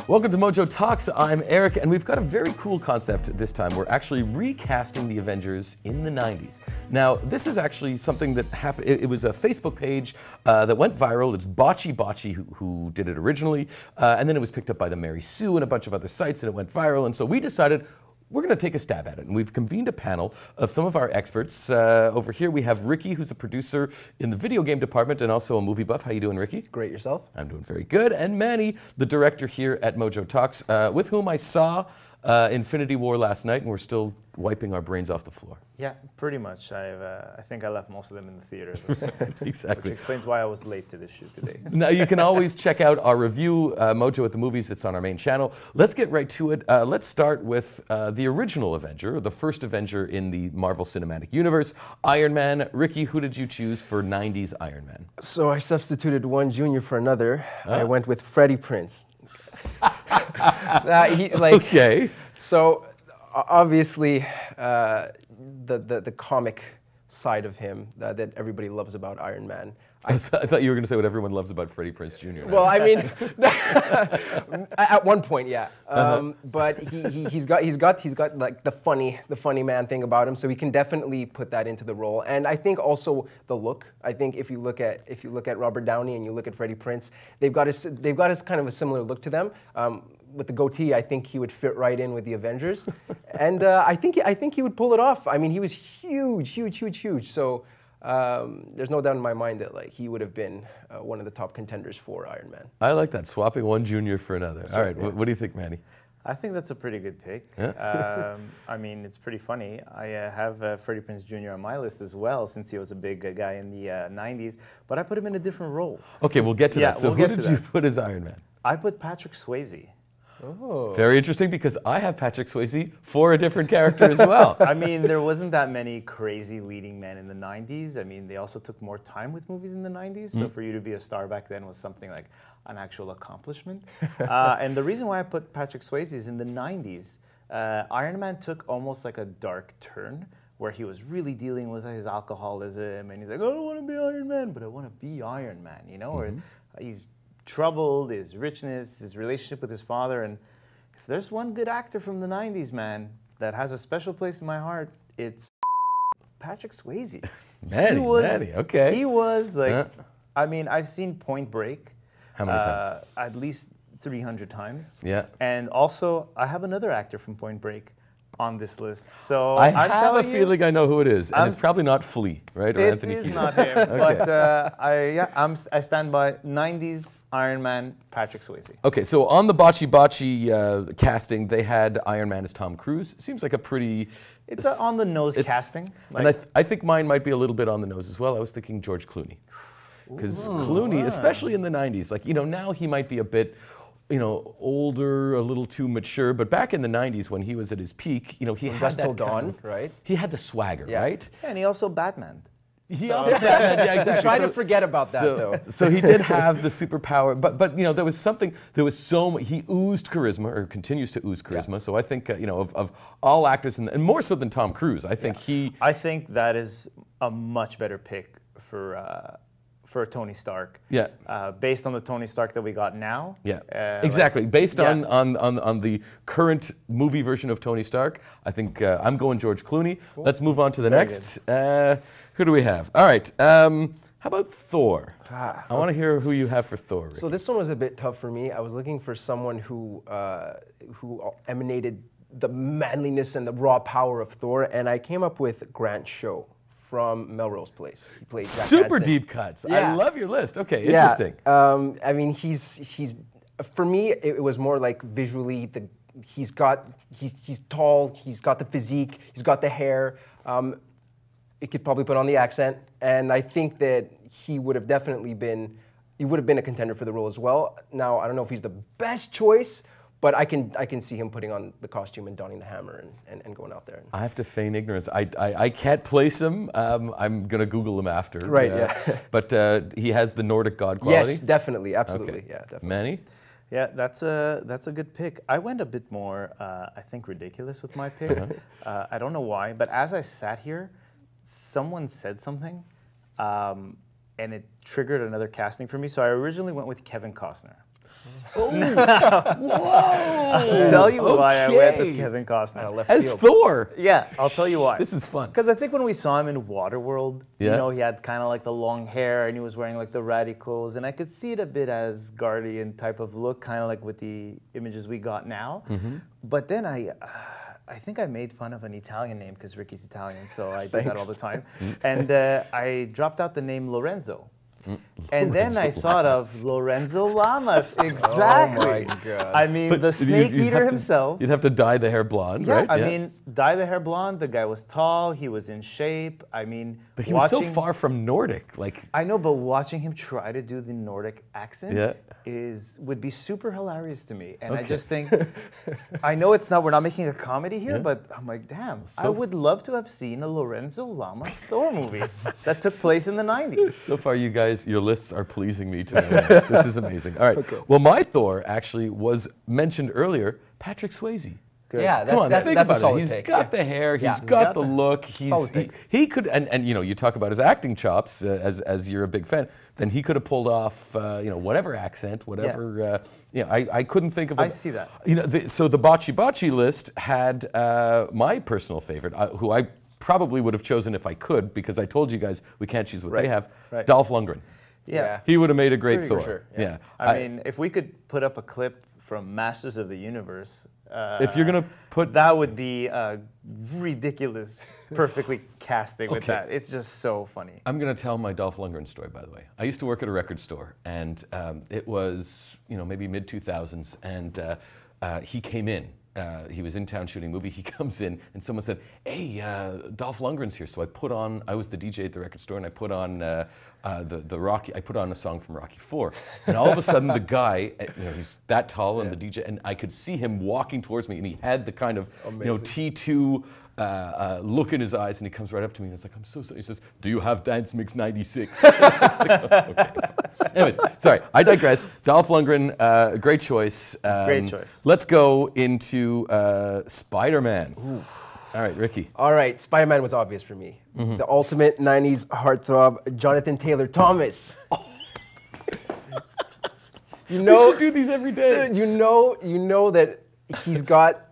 Welcome to Mojo Talks. I'm Eric, and we've got a very cool concept this time. We're actually recasting the Avengers in the 90s. Now, this is actually something that happened. It was a Facebook page that went viral. It's Botchy who did it originally, and then it was picked up by the Mary Sue and a bunch of other sites, and it went viral. And so we decided we're going to take a stab at it, and we've convened a panel of some of our experts. Over here we have Ricky, who's a producer in the video game department and also a movie buff. How you doing, Ricky? Great, yourself? I'm doing very good. And Manny, the director here at Mojo Talks, with whom I saw Infinity War last night, and we're still wiping our brains off the floor. Yeah, pretty much. I think I left most of them in the theater. Exactly. Which explains why I was late to this shoot today. Now, you can always check out our review, Mojo at the Movies. It's on our main channel. Let's get right to it. Let's start with the original Avenger, the first Avenger in the Marvel Cinematic Universe, Iron Man. Ricky, who did you choose for 90s Iron Man? So I substituted one junior for another. I went with Freddie Prinze. Okay. So obviously, the comic side of him that everybody loves about Iron Man. I thought you were going to say what everyone loves about Freddie Prinze Jr. Well, I mean, at one point, yeah. But he's got like the funny man thing about him, so he can definitely put that into the role. And I think also the look. I think if you look at Robert Downey and you look at Freddie Prinze, they've got a kind of a similar look to them. With the goatee, I think he would fit right in with the Avengers, and I think he would pull it off. I mean, he was huge. So there's no doubt in my mind that he would have been one of the top contenders for Iron Man. I like that, swapping one junior for another. All right, what do you think, Manny? I think that's a pretty good pick. Yeah. I mean, it's pretty funny. I have Freddie Prinze Jr. on my list as well, since he was a big guy in the 90s, but I put him in a different role. Okay, we'll get to that. So who did you put as Iron Man? I put Patrick Swayze. Oh. Very interesting, because I have Patrick Swayze for a different character as well. I mean, there wasn't that many crazy leading men in the 90s. I mean, they also took more time with movies in the 90s, so for you to be a star back then was something like an actual accomplishment. And the reason why I put Patrick Swayze is in the 90s, Iron Man took almost like a dark turn, where he was really dealing with his alcoholism, and he's like, I don't want to be Iron Man, but I want to be Iron Man, you know? Or he's troubled, his richness, his relationship with his father, and if there's one good actor from the 90s, man, that has a special place in my heart, it's Patrick Swayze. Manny, okay. He was like, I mean, I've seen Point Break. How many times? At least 300 times. Yeah. And also, I have another actor from Point Break on this list. So I have a feeling I know who it is, and it's probably not Flea, right? Or Anthony Kiedis. It is not him, but I stand by 90s Iron Man, Patrick Swayze. Okay, so on the Botchy casting, they had Iron Man as Tom Cruise. Seems like a pretty... It's on the nose casting. And I think mine might be a little bit on the nose as well. I was thinking George Clooney. Because Clooney, especially in the 90s, like, now he might be a bit... older, a little too mature, but back in the 90s when he was at his peak, he had that Dawn, right? He had the swagger, right? Yeah, and he also Batman. Also Batman, yeah, exactly. Try to forget about that, though. So he did have the superpower, but there was something, he oozed charisma, or continues to ooze charisma, so I think, of all actors, and more so than Tom Cruise, I think I think that is a much better pick for Tony Stark. Yeah. Based on the Tony Stark that we got now. Yeah. Exactly. Based on the current movie version of Tony Stark, I think I'm going George Clooney. Cool. Let's move on to the next. Who do we have? All right. How about Thor? I want to hear who you have for Thor, Ricky. So this one was a bit tough for me. I was looking for someone who emanated the manliness and the raw power of Thor, and I came up with Grant Show from Melrose Place. He played Jack Super Hansen. deep cuts. Yeah. I love your list. Okay, interesting. Yeah. I mean, he's for me, it was more like visually, he's tall, he's got the physique, he's got the hair. He could probably put on the accent, and I think that he would have definitely been a contender for the role as well. Now, I don't know if he's the best choice, but I can see him putting on the costume and donning the hammer and going out there. I have to feign ignorance. I can't place him. I'm going to Google him after. Right, yeah. But he has the Nordic god quality? Yes, definitely, absolutely. Okay. Yeah, definitely. Manny? Yeah, that's a good pick. I went a bit more, I think, ridiculous with my pick. I don't know why, but as I sat here, someone said something, and it triggered another casting for me. So I originally went with Kevin Costner. I'll tell you why I went with Kevin Costner. As Thor. Yeah, I'll tell you why. This is fun. Because I think when we saw him in Waterworld, you Yeah. know, he had kind of like the long hair and he was wearing like the ratty clothes, and I could see it a bit as Guardian type of look, kind of like with the images we got now. But then I think I made fun of an Italian name because Ricky's Italian, so I do that all the time. And I dropped out the name Lorenzo. And then I thought of Lorenzo Lamas. Exactly. Oh my God. I mean, But the snake you'd eater have to- himself. You'd have to dye the hair blonde, Yeah, right? I mean, dye the hair blonde. The guy was tall. He was in shape. I mean, But he was so far from Nordic. Like, I know, but watching him try to do the Nordic accent Yeah. would be super hilarious to me. And I Okay. just think, I know we're not making a comedy here, Yeah. but I'm like, damn, I would love to have seen a Lorenzo Lamas Thor movie that took place in the 90s. so far, you guys, your lists are pleasing me tonight. This is amazing. All right. Well, my Thor actually was mentioned earlier, Patrick Swayze. Yeah, Come on, that's think a about solid it. He's take. got Yeah. the hair. Yeah. He's He's got got the the- look. Solid take. He could, and you know, you talk about his acting chops as you're a big fan. Then he could have pulled off, whatever accent, whatever. I couldn't think of. I see that. You know, so the Bocce Bocce list had my personal favorite, who I probably would have chosen if I could, because I told you guys we can't choose what they have. Right. Dolph Lundgren. Yeah. He would have made a great pretty Thor. for sure, Yeah. I mean, if we could put up a clip from Masters of the Universe, if you're gonna put that would be ridiculous, perfectly casting with Okay. that. It's just so funny. I'm going to tell my Dolph Lundgren story, by the way. I used to work at a record store, and it was, maybe mid-2000s, and he came in. He was in town shooting a movie. He comes in, and someone said, "Hey, Dolph Lundgren's here." So I was the DJ at the record store, and I put on the Rocky. I put on a song from Rocky IV, and all of a sudden, the guy, he's that tall, and the DJ, and I could see him walking towards me, and he had the kind of, T2 look in his eyes, and he comes right up to me, and it's like, "I'm so sorry." He says, "Do you have Dance Mix 96?" Like, "Oh, okay." Anyways, sorry, I digress. Dolph Lundgren, great choice. Great choice. Let's go into Spider-Man. All right, Ricky. All right, Spider-Man was obvious for me. The ultimate 90s heartthrob, Jonathan Taylor Thomas. You know, do these every day. you know that he's got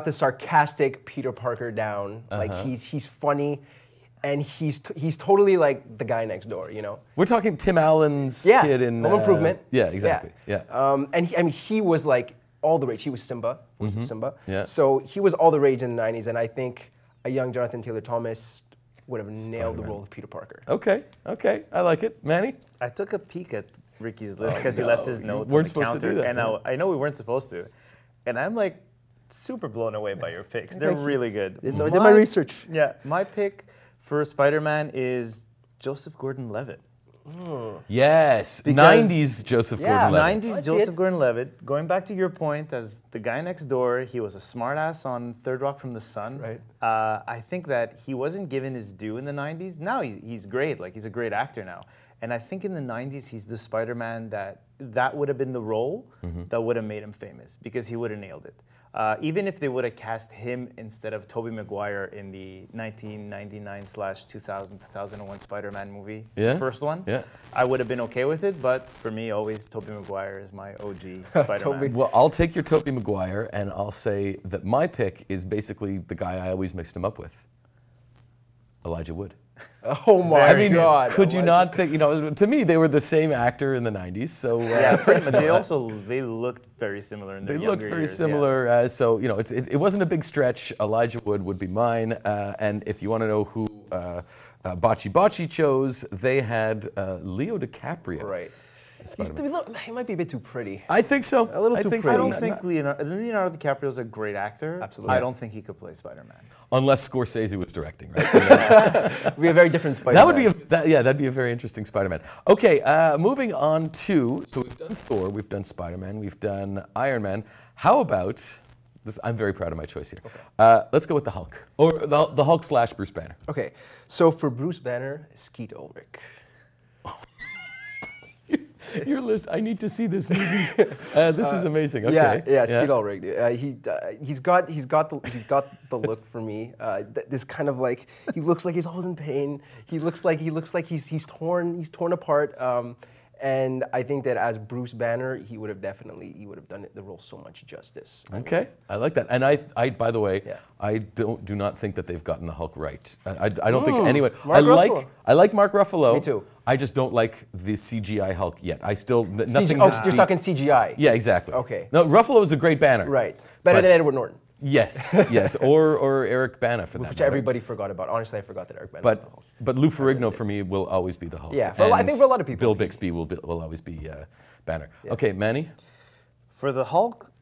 the sarcastic Peter Parker down. Like he's funny, and he's totally like the guy next door. We're talking Tim Allen's Yeah, kid in Home Improvement. Yeah, exactly. Yeah. And he was like all the rage. He was Simba, voice of Simba. Yeah. So he was all the rage in the 90s, and I think a young Jonathan Taylor Thomas would have nailed the role of Peter Parker. Okay, I like it. Manny? I took a peek at Ricky's list because he left his notes on weren't the supposed to do counter, that, and right? I know we weren't supposed to, and I'm like super blown away by your picks. They're really good. I did my research. Yeah, my pick for Spider-Man is Joseph Gordon-Levitt. Yes. Because- 90s Joseph Yeah, Gordon-Levitt. 90s I see Joseph it. Gordon-Levitt. Going back to your point, as the guy next door, he was a smartass on Third Rock from the Sun. Right. I think that he wasn't given his due in the 90s. Now he's great. Like, he's a great actor now. And I think in the 90s, he's the Spider-Man that would have been the role that would have made him famous, because he would have nailed it. Even if they would have cast him instead of Tobey Maguire in the 1999/2000-2001 Spider-Man movie, Yeah? the first one, Yeah. I would have been okay with it. But for me, always Tobey Maguire is my OG Spider-Man. Well, I'll take your Tobey Maguire, and I'll say that my pick is basically the guy I always mixed him up with, Elijah Wood. Oh my God! Could you not think? To me, they were the same actor in the '90s. So Yeah, pretty much. They looked very similar in their they younger looked very years, yeah. similar. So it wasn't a big stretch. Elijah Wood would be mine. And if you want to know who Bocce Bocce chose, they had Leo DiCaprio. Right. He might be a bit too pretty. I think so. A little I too think pretty. I so. don't think Leonardo DiCaprio is a great actor. Absolutely. I don't think he could play Spider-Man. Unless Scorsese was directing, right? It'd be a very different Spider-Man. That would be that'd be a very interesting Spider-Man. Okay, moving on to, so we've done Thor, we've done Spider-Man, we've done Iron Man. How about this? I'm very proud of my choice here. Okay. Let's go with the Hulk, or the Hulk / Bruce Banner. Okay, so for Bruce Banner, Skeet Ulrich. Your list. I need to see this movie. This is amazing. Okay. Yeah, Skeet Ulrich. He's got the look for me. This kind of like, he looks like he's always in pain. He looks like he's torn apart. And I think that as Bruce Banner, he would have done the role so much justice. Okay, I like that. And I by the way, Yeah. I do not think that they've gotten the Hulk right. I don't think anyone. Mark Ruffalo. I like Mark Ruffalo. Me too. I just don't like the CGI Hulk yet. I still nothing. Oh, has so you're beat- talking CGI. Yeah, exactly. Okay. No, Ruffalo is a great Banner. Right. Better But- than Edward Norton, Yes, yes, or Eric Bana for that which matter. everybody forgot about. Honestly, I forgot that Eric Bana was the Hulk. But Lou Ferrigno for me will always be the Hulk. Yeah, I And think for a lot of people. Bill Bixby will always be Banner. Okay, Manny. For the Hulk,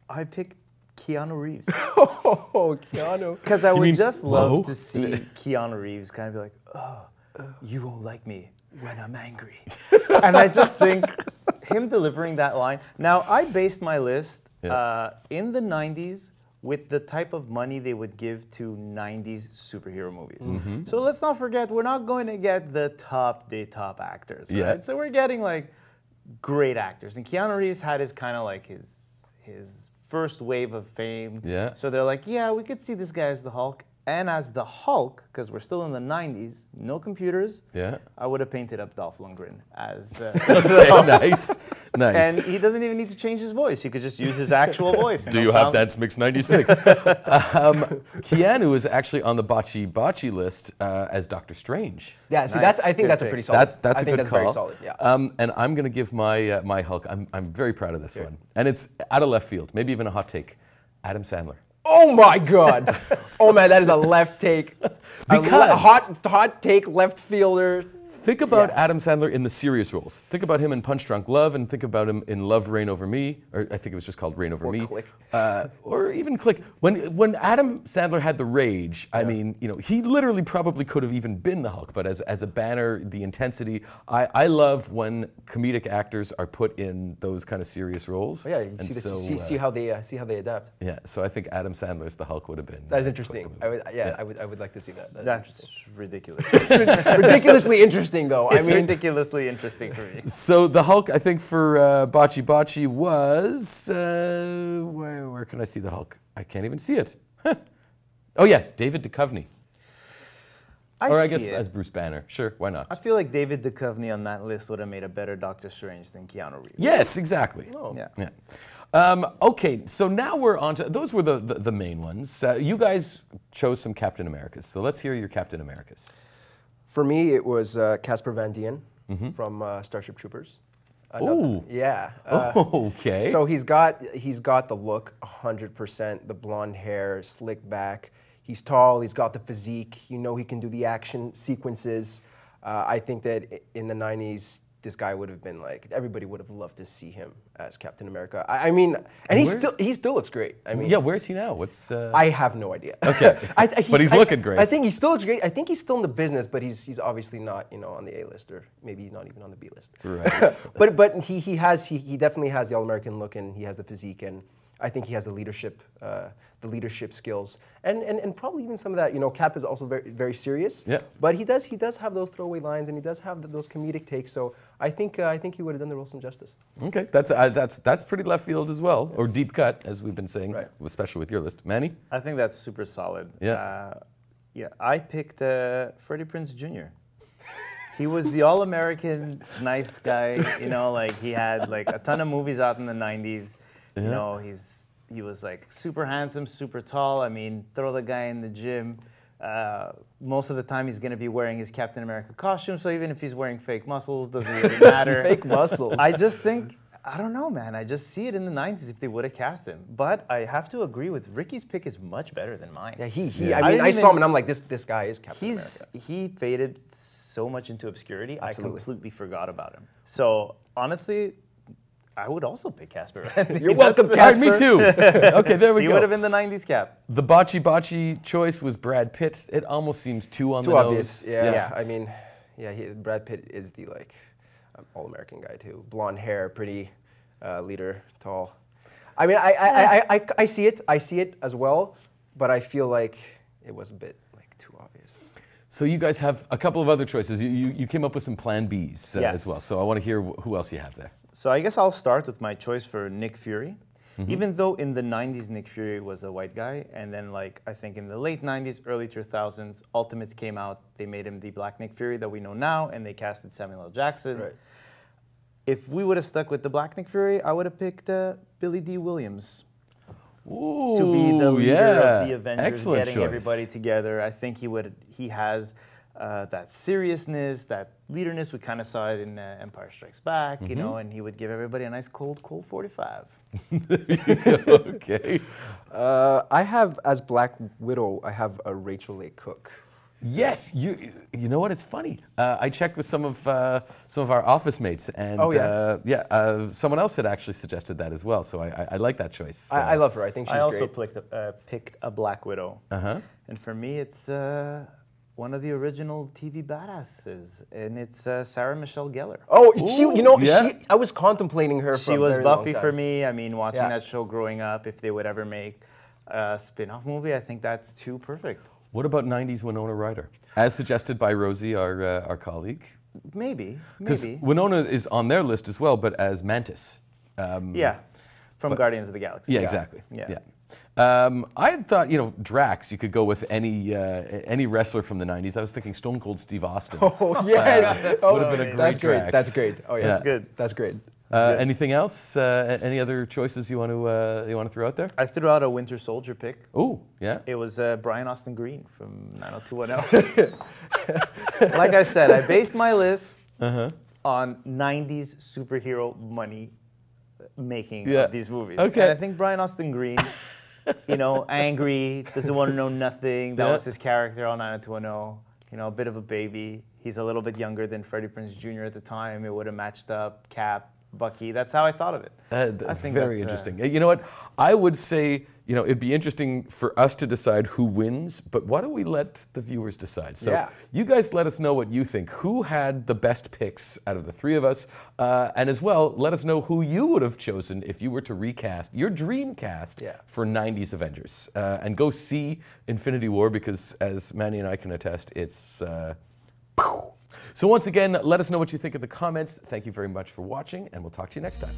I picked Keanu Reeves. Oh, Keanu. Because I would mean just love Mo? to see Keanu Reeves kind of be like, oh, you won't like me when I'm angry. And I just think him delivering that line. Now, I based my list in the 90s with the type of money they would give to 90s superhero movies. So let's not forget, we're not going to get the top actors, right? Yeah. So we're getting like great actors. And Keanu Reeves had his kind of like his first wave of fame. Yeah. So they're like, yeah, we could see this guy as the Hulk. And as the Hulk, because we're still in the 90s, no computers, Yeah. I would have painted up Dolph Lundgren as Okay, nice, nice. and he doesn't even need to change his voice. He could just use his actual voice. and Do he'll you have sound- That's Mix 96? Keanu is actually on the Bocce list as Doctor Strange. Yeah, see, Nice. I think Good that's a pick. pretty solid. That's I a think good that's call. very solid. Yeah. And I'm going to give my Hulk. I'm very proud of this one, and it's out of left field. Maybe even a hot take. Adam Sandler. Oh my God! Oh man, that is a left take. Because- a hot take left fielder. Think about Adam Sandler in the serious roles. Think about him in Punch Drunk Love, and think about him in Love, Reign Over Me, or I think it was just called Reign Over Me. Click. Or even Click. When Adam Sandler had the rage, I mean, he literally probably could have even been the Hulk, but as a Banner, the intensity, I love when comedic actors are put in those kind of serious roles. Oh, yeah, you And see how they adapt. yeah, so I think Adam Sandler's the Hulk would have been. That is quite interesting. the movie. I would like to see that. That's ridiculous. ridiculously interesting, though. It's I mean, ridiculously interesting for me. So the Hulk, I think for Bocce was where can I see the Hulk? I can't even see it. Oh yeah, David Duchovny, or I guess see it. as Bruce Banner. Sure, why not? I feel like David Duchovny on that list would have made a better Doctor Strange than Keanu Reeves. Yes, exactly. Yeah. Yeah. Okay, so now we're on to those were the main ones. You guys chose some Captain Americas, so let's hear your Captain Americas. for me, it was Casper Van Dien from Starship Troopers. Ooh. Yeah. Okay. So he's got the look 100%, the blonde hair, slick back. He's tall. He's got the physique. You know he can do the action sequences. I think that in the 90s, this guy would have been like, everybody would have loved to see him as Captain America. I mean, and he still looks great. I mean, yeah, where's he now? What's I have no idea. Okay. But he's looking great. I think he still looks great. I think he's still in the business, but he's obviously not, on the A list, or maybe not even on the B list. Right. but he definitely has the all-American look, and he has the physique, and I think he has the leadership skills, and probably even some of that. Cap is also very very serious. Yeah. But he does have those throwaway lines, and he does have those comedic takes. So I think he would have done the role some justice. Okay, that's pretty left field as well, or deep cut, as we've been saying, Right. especially with your list. Manny? I think that's super solid. Yeah. I picked Freddie Prinze Jr. He was the all-American nice guy, like he had like a ton of movies out in the 90s. Yeah. He was like super handsome, super tall. I mean, throw the guy in the gym. Most of the time he's going to be wearing his Captain America costume, so even if he's wearing fake muscles, doesn't really matter. Fake muscles. I just think, I don't know, man. I just see it in the 90s if they would have cast him. But I have to agree with Ricky's pick is much better than mine. Yeah, I mean, I saw him and I'm like, this guy is Captain America. He faded so much into obscurity, Absolutely. I completely forgot about him. So honestly, I would also pick Casper. You're welcome, All right, Casper. me too. Okay, there we He go. would have been the 90s Cap. The Bocce choice was Brad Pitt. It almost seems too on Too the obvious. nose. Yeah. I mean, Brad Pitt is the all-American guy too. Blonde hair, pretty, leader, tall. I mean, I see it. I see it as well, but I feel like it was a bit too obvious. So you guys have a couple of other choices. You came up with some Plan Bs as well. So I want to hear who else you have there. So I guess I'll start with my choice for Nick Fury. Even though in the 90s Nick Fury was a white guy, and then I think in the late 90s, early 2000s, Ultimates came out, they made him the black Nick Fury that we know now, and they casted Samuel L. Jackson. Right. if we would have stuck with the Black Nick Fury, I would have picked Billy D. Williams. Ooh, To be the leader yeah. of the Avengers, Excellent getting choice. everybody together. I think he has that seriousness, that leaderness. We kind of saw it in Empire Strikes Back, you know, and he would give everybody a nice cold 45. Okay. I have, as Black Widow, I have a Rachel A. Cook. Yes, you know what? It's funny. I checked with some of our office mates, and someone else had actually suggested that as well. So I like that choice. I love her. I think she's I also great. picked a Black Widow. Uh-huh. And for me, it's one of the original TV badasses, and it's Sarah Michelle Gellar. Oh, yeah. I was contemplating her. She for was a very long Buffy time. for me. I mean, watching Yeah. that show growing up, if they would ever make a spin-off movie, I think that's too perfect. What about 90s Winona Ryder? As suggested by Rosie, our colleague. Maybe. Because Winona is on their list as well, but as Mantis. Yeah, from Guardians of the Galaxy. Yeah, exactly. Yeah. I had thought, Drax, you could go with any wrestler from the 90s. I was thinking Stone Cold Steve Austin. Oh yeah, would have been a great that's great. Drax. That's great. Oh yeah, That's good. That's great. Anything else? Any other choices you want to throw out there? I threw out a Winter Soldier pick. Oh, yeah. It was Brian Austin Green from 90210. Like I said, I based my list on 90s superhero money making of these movies. Okay. And I think Brian Austin Green, angry, doesn't want to know nothing. That was his character on 90210. A bit of a baby. He's a little bit younger than Freddie Prinze Jr. at the time. It would have matched up. Cap, Bucky. That's how I thought of it. I think very interesting. You know what? I would say, it'd be interesting for us to decide who wins, but why don't we let the viewers decide? So you guys let us know what you think. Who had the best picks out of the three of us? And as well, let us know who you would have chosen if you were to recast your dream cast for 90s Avengers. And go see Infinity War, because as Manny and I can attest, it's... So once again, let us know what you think in the comments. Thank you very much for watching, and we'll talk to you next time.